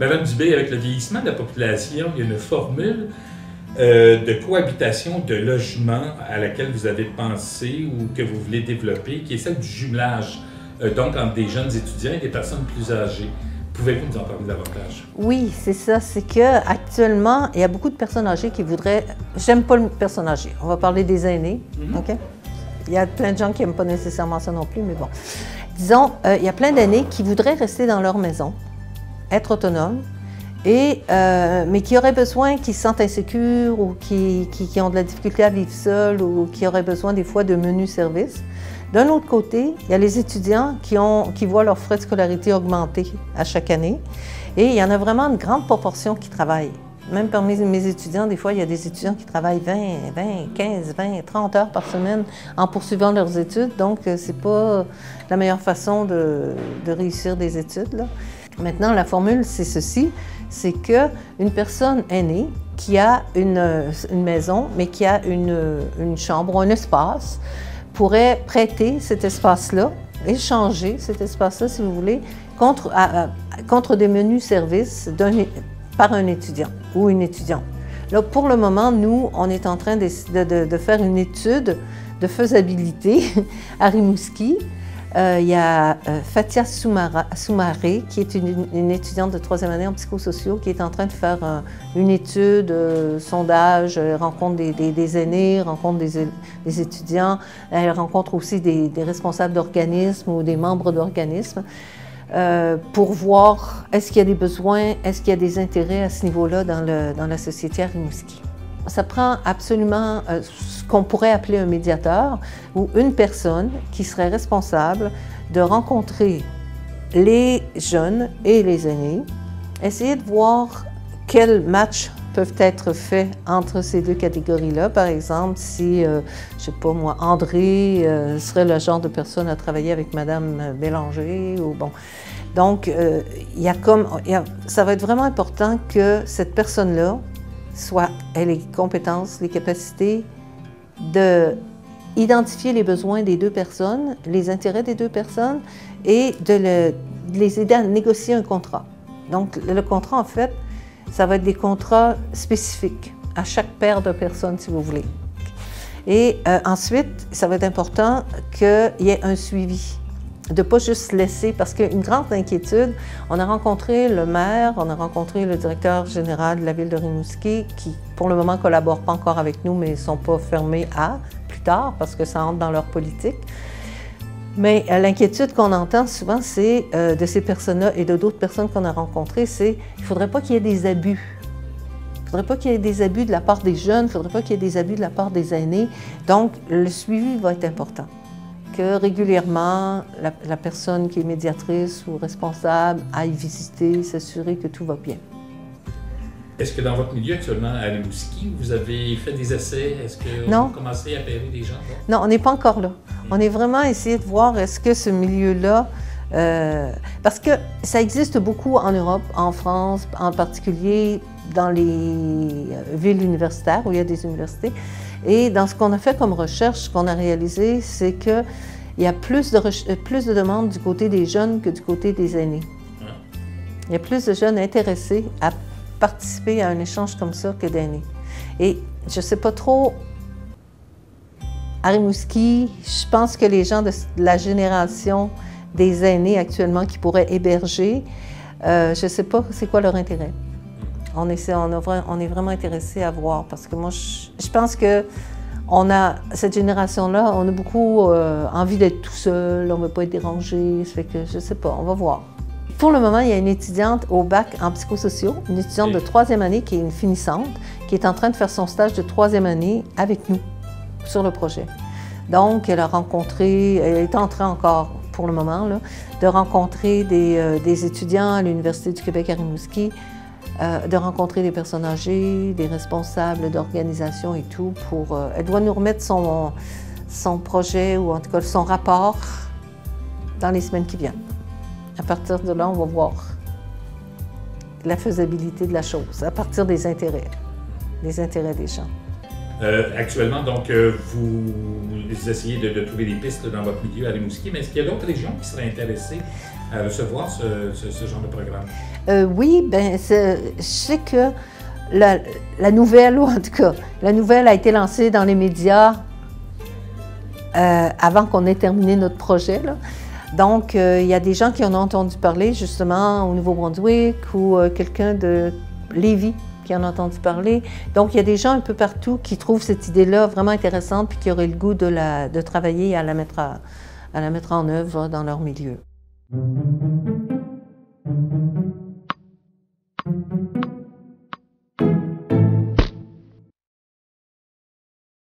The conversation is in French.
Madame Dubé, avec le vieillissement de la population, il y a une formule de cohabitation de logements à laquelle vous avez pensé ou que vous voulez développer, qui est celle du jumelage, donc entre des jeunes étudiants et des personnes plus âgées. Pouvez-vous nous en parler davantage? Oui, c'est ça. C'est qu'actuellement, il y a beaucoup de personnes âgées qui voudraient... J'aime pas le personne âgée. On va parler des aînés, OK? Il y a plein de gens qui n'aiment pas nécessairement ça non plus, mais bon. Disons, il y a plein d'aînés qui voudraient rester dans leur maison, être autonomes, mais qui auraient besoin, qui se sentent insécures ou qui ont de la difficulté à vivre seuls ou qui auraient besoin des fois de menus services. D'un autre côté, il y a les étudiants qui voient leurs frais de scolarité augmenter à chaque année. Et il y en a vraiment une grande proportion qui travaillent. Même parmi mes étudiants, des fois, il y a des étudiants qui travaillent 15, 20, 30 heures par semaine en poursuivant leurs études. Donc, c'est pas la meilleure façon de réussir des études, là. Maintenant, la formule, c'est ceci, c'est qu'une personne aînée qui a une maison, mais qui a une chambre ou un espace, pourrait prêter cet espace-là, échanger cet espace-là, si vous voulez, contre des menus services par un étudiant ou une étudiante. Là, pour le moment, nous, on est en train de faire une étude de faisabilité à Rimouski. Il y a Fatia Soumaré, qui est une étudiante de 3e année en psychosociaux, qui est en train de faire une étude, sondage, rencontre des aînés, rencontre des étudiants. Elle rencontre aussi des responsables d'organismes ou des membres d'organismes pour voir est-ce qu'il y a des besoins, est-ce qu'il y a des intérêts à ce niveau-là dans la société à Rimouski. Ça prend absolument ce qu'on pourrait appeler un médiateur ou une personne qui serait responsable de rencontrer les jeunes et les aînés, essayer de voir quels matchs peuvent être faits entre ces deux catégories-là. Par exemple, si, je sais pas moi, André serait le genre de personne à travailler avec Madame Bélanger ou bon. Donc, ça va être vraiment important que cette personne-là ait les compétences, les capacités d'identifier les besoins des deux personnes, les intérêts des deux personnes et de les aider à négocier un contrat. Donc, le contrat, en fait, ça va être des contrats spécifiques à chaque paire de personnes, si vous voulez. Et ensuite, ça va être important qu'il y ait un suivi. De ne pas juste laisser, parce qu'une grande inquiétude, on a rencontré le maire, on a rencontré le directeur général de la ville de Rimouski, qui pour le moment ne collaborent pas encore avec nous, mais ils ne sont pas fermés à plus tard, parce que ça entre dans leur politique. Mais l'inquiétude qu'on entend souvent, c'est de ces personnes-là et de d'autres personnes qu'on a rencontrées, c'est qu'il ne faudrait pas qu'il y ait des abus. Il ne faudrait pas qu'il y ait des abus de la part des jeunes, il ne faudrait pas qu'il y ait des abus de la part des aînés. Donc, le suivi va être important. Que régulièrement, la personne qui est médiatrice ou responsable aille visiter, s'assurer que tout va bien. Est-ce que dans votre milieu actuellement à Rimouski, vous avez fait des essais? Est-ce que vous commencez à appeler des gens? Non, on n'est pas encore là. On est vraiment essayé de voir est-ce que ce milieu-là... parce que ça existe beaucoup en Europe, en France, en particulier dans les villes universitaires où il y a des universités. Et dans ce qu'on a fait comme recherche, ce qu'on a réalisé, c'est qu'il y a plus de demandes du côté des jeunes que du côté des aînés. Il y a plus de jeunes intéressés à participer à un échange comme ça que d'aînés. Et je ne sais pas trop, à Rimouski, je pense que les gens de la génération des aînés actuellement qui pourraient héberger, je ne sais pas c'est quoi leur intérêt. On est vraiment intéressé à voir parce que moi, je pense que cette génération-là, on a beaucoup envie d'être tout seul, on ne veut pas être dérangé, ça fait que je ne sais pas, on va voir. Pour le moment, il y a une étudiante au bac en psychosociaux, une étudiante de 3e année qui est une finissante, qui est en train de faire son stage de 3e année avec nous sur le projet. Donc, elle est en train encore, pour le moment, là, de rencontrer des étudiants à l'Université du Québec à Rimouski, de rencontrer des personnes âgées, des responsables d'organisations et tout. Elle doit nous remettre son projet, ou en tout cas son rapport, dans les semaines qui viennent. À partir de là, on va voir la faisabilité de la chose, à partir des intérêts des gens. Actuellement, donc, vous essayez de trouver des pistes dans votre milieu à Rimouski, mais est-ce qu'il y a d'autres régions qui seraient intéressées à recevoir ce genre de programme? Oui, ben, je sais que la nouvelle, ou en tout cas, la nouvelle a été lancée dans les médias avant qu'on ait terminé notre projet, là. Donc, il y a des gens qui en ont entendu parler, justement, au Nouveau-Brunswick, ou quelqu'un de Lévis qui en a entendu parler. Donc, il y a des gens un peu partout qui trouvent cette idée-là vraiment intéressante puis qui auraient le goût de travailler à la mettre en œuvre dans leur milieu.